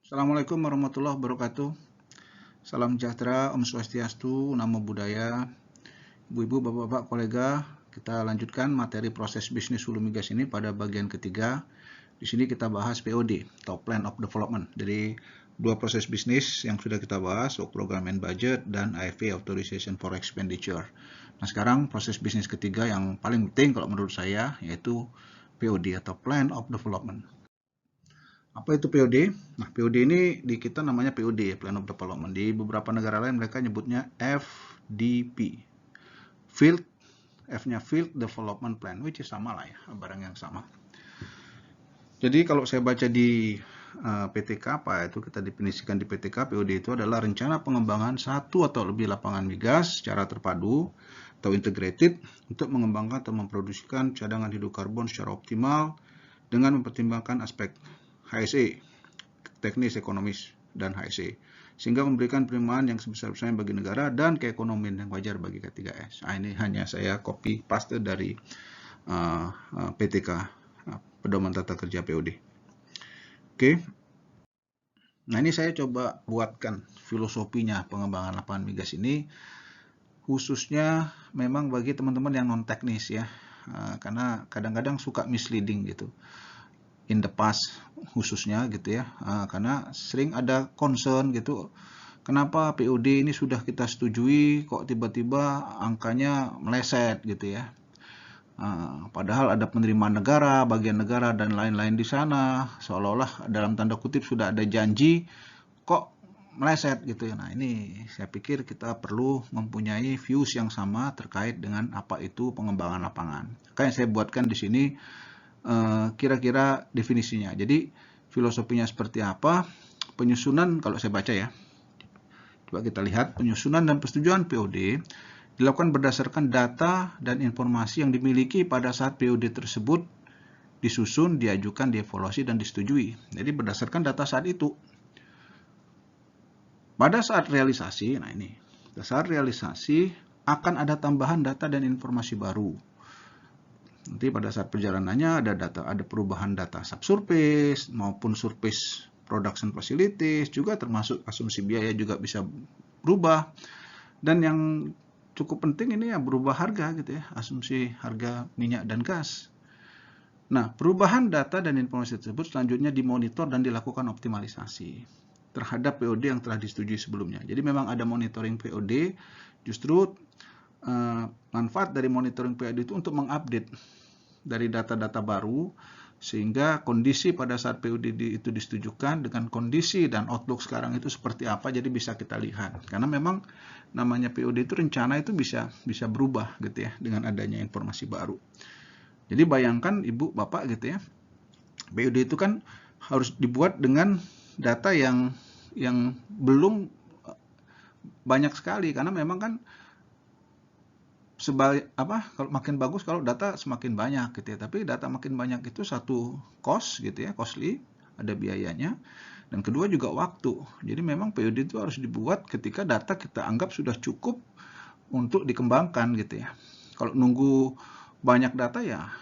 Assalamualaikum warahmatullahi wabarakatuh. Salam sejahtera, Om Swastiastu, Namo Buddhaya. Ibu-ibu, bapak-bapak, kolega, kita lanjutkan materi proses bisnis hulu migas ini pada bagian ketiga. Di sini kita bahas POD, atau Plan of Development, dari dua proses bisnis yang sudah kita bahas, Program and Budget dan AFE, Authorization for Expenditure. Nah, sekarang proses bisnis ketiga yang paling penting kalau menurut saya, yaitu POD atau Plan of Development. Apa itu POD? Nah, POD ini di kita namanya POD, Plan of Development. Di beberapa negara lain mereka nyebutnya FDP. Field, F-nya Field Development Plan, which is sama lah ya, barang yang sama. Jadi kalau saya baca di PTK, apa itu kita definisikan di PTK, POD itu adalah rencana pengembangan satu atau lebih lapangan migas secara terpadu atau integrated untuk mengembangkan atau memproduksikan cadangan hidrokarbon secara optimal dengan mempertimbangkan aspek HSE, teknis, ekonomis, dan HSE, sehingga memberikan penerimaan yang sebesar-besarnya bagi negara dan keekonomian yang wajar bagi K3S. Nah, ini hanya saya copy paste dari PTK, Pedoman Tata Kerja POD. Oke. Nah, ini saya coba buatkan filosofinya pengembangan lapangan migas ini, khususnya memang bagi teman-teman yang non teknis ya, karena kadang-kadang suka misleading gitu. In the past khususnya gitu ya, karena sering ada concern gitu, kenapa POD ini sudah kita setujui kok tiba-tiba angkanya meleset gitu ya, padahal ada penerimaan negara, bagian negara dan lain-lain di sana, seolah-olah dalam tanda kutip sudah ada janji kok meleset gitu ya. Nah, ini saya pikir kita perlu mempunyai views yang sama terkait dengan apa itu pengembangan lapangan. Makanya saya buatkan di sini kira-kira definisinya. Jadi filosofinya seperti apa? Penyusunan, kalau saya baca ya, coba kita lihat, penyusunan dan persetujuan POD dilakukan berdasarkan data dan informasi yang dimiliki pada saat POD tersebut disusun, diajukan, dievaluasi, dan disetujui. Jadi berdasarkan data saat itu. Pada saat realisasi, nah ini, pada saat realisasi akan ada tambahan data dan informasi baru. Nanti pada saat perjalanannya ada perubahan data subsurface maupun surface production facilities, juga termasuk asumsi biaya juga bisa berubah. Dan yang cukup penting ini ya berubah harga gitu ya, asumsi harga minyak dan gas. Nah, perubahan data dan informasi tersebut selanjutnya dimonitor dan dilakukan optimalisasi terhadap POD yang telah disetujui sebelumnya. Jadi memang ada monitoring POD, justru manfaat dari monitoring POD itu untuk mengupdate dari data-data baru, sehingga kondisi pada saat POD itu disetujukan dengan kondisi dan outlook sekarang itu seperti apa, jadi bisa kita lihat. Karena memang namanya POD itu rencana itu bisa berubah gitu ya dengan adanya informasi baru. Jadi bayangkan ibu bapak gitu ya, POD itu kan harus dibuat dengan data yang belum banyak sekali, karena memang kan kalau makin bagus kalau data semakin banyak gitu ya, tapi data makin banyak itu satu cost gitu ya, costly, ada biayanya, dan kedua juga waktu. Jadi memang POD itu harus dibuat ketika data kita anggap sudah cukup untuk dikembangkan gitu ya. Kalau nunggu banyak data ya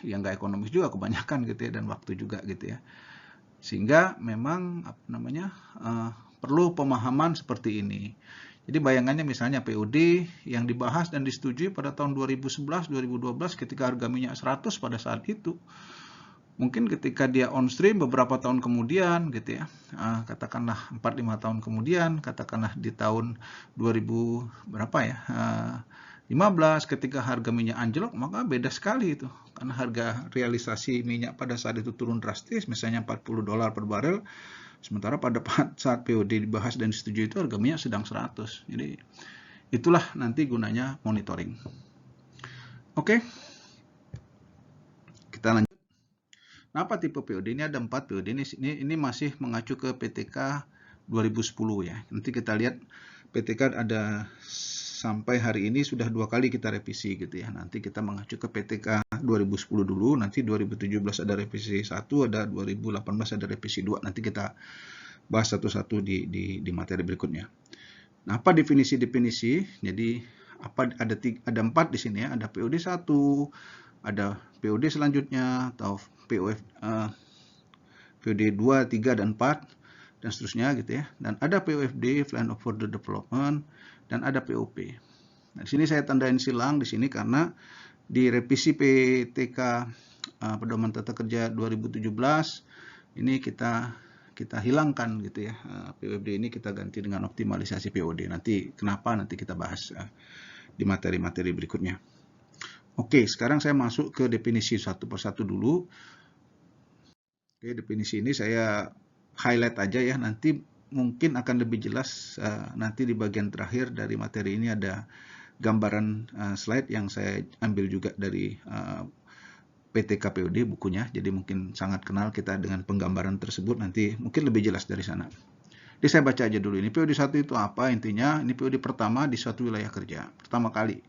nggak ekonomis juga kebanyakan gitu ya, dan waktu juga gitu ya. Sehingga memang perlu pemahaman seperti ini. Jadi bayangannya misalnya POD yang dibahas dan disetujui pada tahun 2011-2012 ketika harga minyak 100 pada saat itu. Mungkin ketika dia on stream beberapa tahun kemudian gitu ya, katakanlah 4-5 tahun kemudian, katakanlah di tahun 2000 berapa ya, 15 ketika harga minyak anjlok, maka beda sekali itu. Karena harga realisasi minyak pada saat itu turun drastis, misalnya $40 per barel, sementara pada saat POD dibahas dan disetujui itu harga minyak sedang 100. Jadi itulah nanti gunanya monitoring. Oke. Kita lanjut. Nah, apa tipe POD? Ini ada 4 POD. Ini masih mengacu ke PTK 2010 ya. Nanti kita lihat PTK ada sampai hari ini sudah 2 kali kita revisi gitu ya. Nanti kita mengacu ke PTK 2010 dulu, nanti 2017 ada revisi 1, ada 2018 ada revisi 2. Nanti kita bahas satu-satu di materi berikutnya. Nah, apa definisi-definisi? Jadi ada 4 di sini ya. Ada POD 1, ada POD selanjutnya atau POD 2, 3 dan 4. dan seterusnya gitu ya. Dan ada POFD, Plan of Further Development, dan ada POP. Nah, di sini saya tandain silang di sini karena di revisi PTK Pedoman Tata Kerja 2017 ini kita hilangkan gitu ya. POFD ini kita ganti dengan optimalisasi POD. Nanti kenapa nanti kita bahas di materi-materi berikutnya. Oke, sekarang saya masuk ke definisi satu persatu dulu. Oke, definisi ini saya highlight aja ya, nanti mungkin akan lebih jelas nanti di bagian terakhir dari materi ini ada gambaran slide yang saya ambil juga dari PTK POD bukunya, jadi mungkin sangat kenal kita dengan penggambaran tersebut, nanti mungkin lebih jelas dari sana. Jadi saya baca aja dulu, ini POD 1 itu apa intinya, ini POD pertama di suatu wilayah kerja, pertama kali.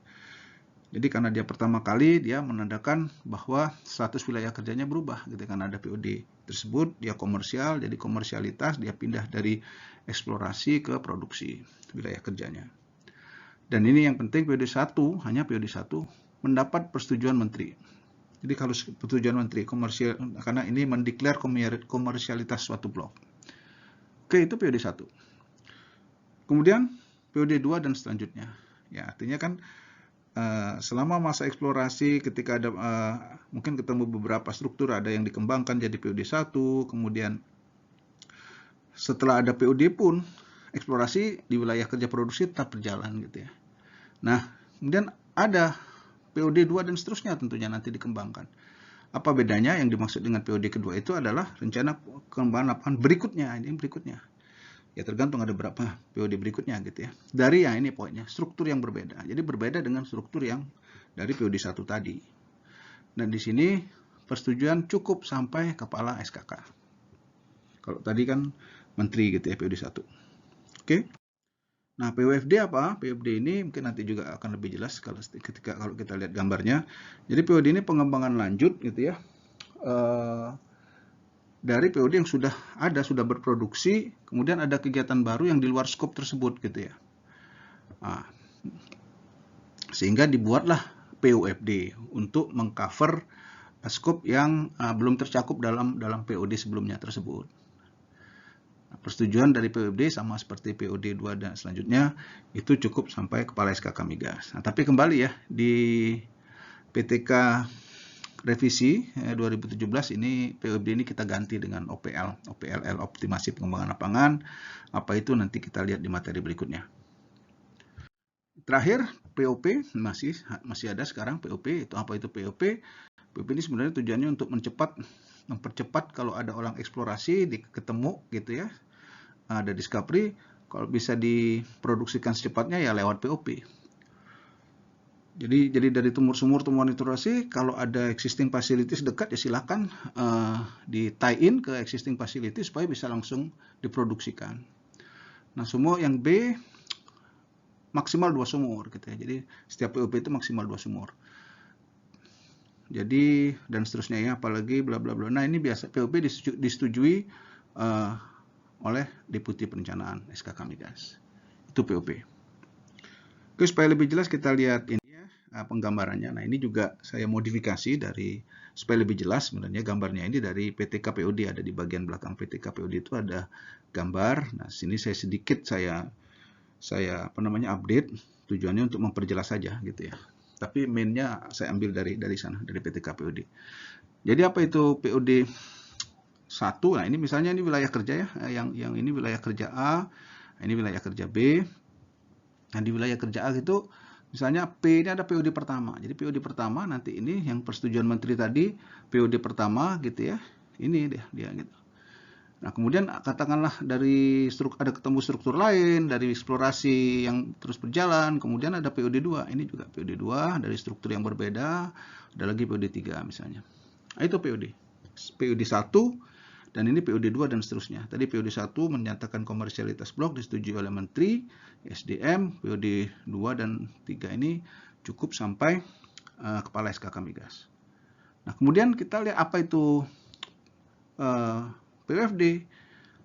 Jadi karena dia pertama kali, dia menandakan bahwa status wilayah kerjanya berubah gitu. Karena ada POD tersebut, dia komersial, jadi komersialitas, dia pindah dari eksplorasi ke produksi wilayah kerjanya. Dan ini yang penting, POD 1, hanya POD 1, mendapat persetujuan menteri. Jadi kalau persetujuan menteri, komersial, karena ini mendeklar komersialitas suatu blok. Oke, itu POD 1. Kemudian POD 2 dan selanjutnya. Ya, artinya kan selama masa eksplorasi ketika ada mungkin ketemu beberapa struktur, ada yang dikembangkan jadi POD 1, kemudian setelah ada POD pun eksplorasi di wilayah kerja produksi tetap berjalan gitu ya. Nah, kemudian ada POD 2 dan seterusnya tentunya nanti dikembangkan. Apa bedanya? Yang dimaksud dengan POD kedua itu adalah rencana pengembangan lapangan berikutnya, ini berikutnya. Ya tergantung ada berapa POD berikutnya gitu ya. Dari yang ini poinnya, struktur yang berbeda. Jadi berbeda dengan struktur yang dari POD 1 tadi. Dan di sini persetujuan cukup sampai kepala SKK. Kalau tadi kan menteri gitu ya POD 1. Oke. Nah, POFD apa? POFD ini mungkin nanti juga akan lebih jelas kalau kita lihat gambarnya. Jadi POD ini pengembangan lanjut gitu ya. Dari POD yang sudah ada, sudah berproduksi, kemudian ada kegiatan baru yang di luar skop tersebut gitu ya. Nah, sehingga dibuatlah POFD untuk mengcover skop yang belum tercakup dalam POD sebelumnya tersebut. Nah, persetujuan dari POFD sama seperti POD 2 dan selanjutnya itu cukup sampai kepala SKK Migas. Nah, tapi kembali ya di PTK revisi 2017 ini POFD ini kita ganti dengan OPLL, optimasi pengembangan lapangan. Apa itu nanti kita lihat di materi berikutnya. Terakhir POP masih ada sekarang POP. Itu apa itu POP? POP ini sebenarnya tujuannya untuk mempercepat kalau ada orang eksplorasi ketemu gitu ya. Ada discovery, kalau bisa diproduksikan secepatnya ya lewat POP. Jadi dari sumur temuan monitorasi, kalau ada existing facilities dekat ya silakan di tie in ke existing facilities supaya bisa langsung diproduksikan. Nah, sumur yang B maksimal 2 sumur gitu ya. Jadi setiap POP itu maksimal 2 sumur. Jadi dan seterusnya ya, apalagi bla bla bla. Nah, ini biasa POP disetujui oleh Deputi Perencanaan SKK Migas. Itu POP. Oke, supaya lebih jelas kita lihat ini penggambarannya. Nah, ini juga saya modifikasi dari supaya lebih jelas sebenarnya gambarnya ini dari PTK POD, ada di bagian belakang PTK POD itu ada gambar. Nah, sini saya sedikit saya update, tujuannya untuk memperjelas saja gitu ya. Tapi mainnya saya ambil dari sana, dari PTK POD. Jadi apa itu POD 1? Nah, ini misalnya ini wilayah kerja ya, yang ini wilayah kerja A, ini wilayah kerja B. Nah, di wilayah kerja A itu misalnya P ini ada POD pertama. Jadi POD pertama nanti ini yang persetujuan menteri tadi, POD pertama gitu ya. Ini dia gitu. Nah, kemudian katakanlah dari ada ketemu struktur lain, dari eksplorasi yang terus berjalan, kemudian ada POD 2. Ini juga POD 2 dari struktur yang berbeda, ada lagi POD 3 misalnya. Nah, itu POD 1 dan ini POD 2 dan seterusnya. Tadi POD 1 menyatakan komersialitas blok disetujui oleh Menteri SDM, POD 2 dan 3 ini cukup sampai Kepala SKK Migas. Nah, kemudian kita lihat apa itu POFD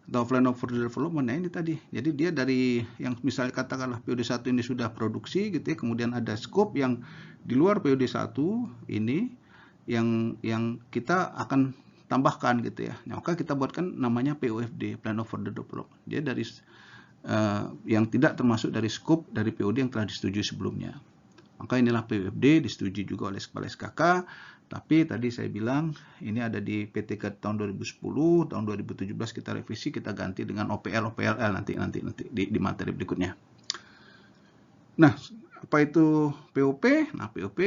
atau Plan of Further Development. Nah, ini tadi. Jadi dia dari yang misalnya katakanlah POD 1 ini sudah produksi gitu ya, kemudian ada scope yang di luar POD 1 ini yang kita akan tambahkan gitu ya. Nah, maka kita buatkan namanya POFD, Plan of Further Development. Dia dari yang tidak termasuk dari skop dari POD yang telah disetujui sebelumnya. Maka inilah POFD, disetujui juga oleh Kepala SKK. Tapi tadi saya bilang ini ada di PTK tahun 2010, tahun 2017 kita revisi, kita ganti dengan OPL, OPLL nanti di materi berikutnya. Nah, apa itu POP? Nah, POP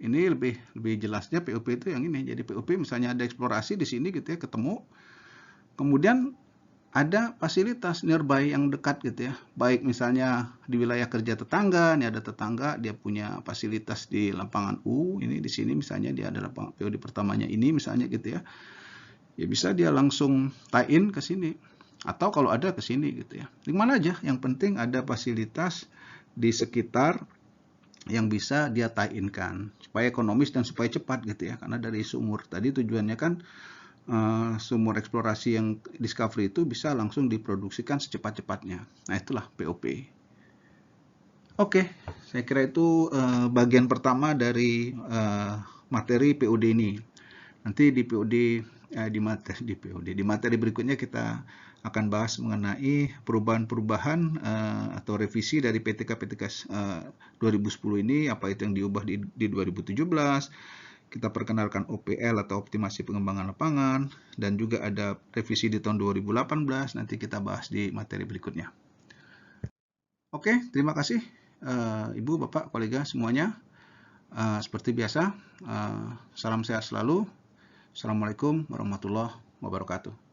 ini lebih jelasnya POP itu yang ini. Jadi POP misalnya ada eksplorasi di sini gitu ya, ketemu. Kemudian ada fasilitas nearby yang dekat gitu ya. Baik misalnya di wilayah kerja tetangga, ini ada tetangga, dia punya fasilitas di lapangan U, ini di sini misalnya dia ada lapangan POD pertamanya ini misalnya gitu ya. Ya bisa dia langsung tie-in ke sini. Atau kalau ada ke sini gitu ya. Di mana aja, yang penting ada fasilitas di sekitar yang bisa dia tie-in-kan supaya ekonomis dan supaya cepat gitu ya. Karena dari sumur tadi tujuannya kan sumur eksplorasi yang discovery itu bisa langsung diproduksikan secepat-cepatnya. Nah, itulah POP. Oke, saya kira itu bagian pertama dari materi POD ini. Nanti di POD di materi berikutnya kita akan bahas mengenai perubahan-perubahan atau revisi dari PTK 2010 ini, apa itu yang diubah di 2017. Kita perkenalkan OPL atau optimasi pengembangan lapangan, dan juga ada revisi di tahun 2018, nanti kita bahas di materi berikutnya. Oke, terima kasih Ibu, Bapak, kolega semuanya. Seperti biasa, salam sehat selalu. Assalamualaikum warahmatullahi wabarakatuh.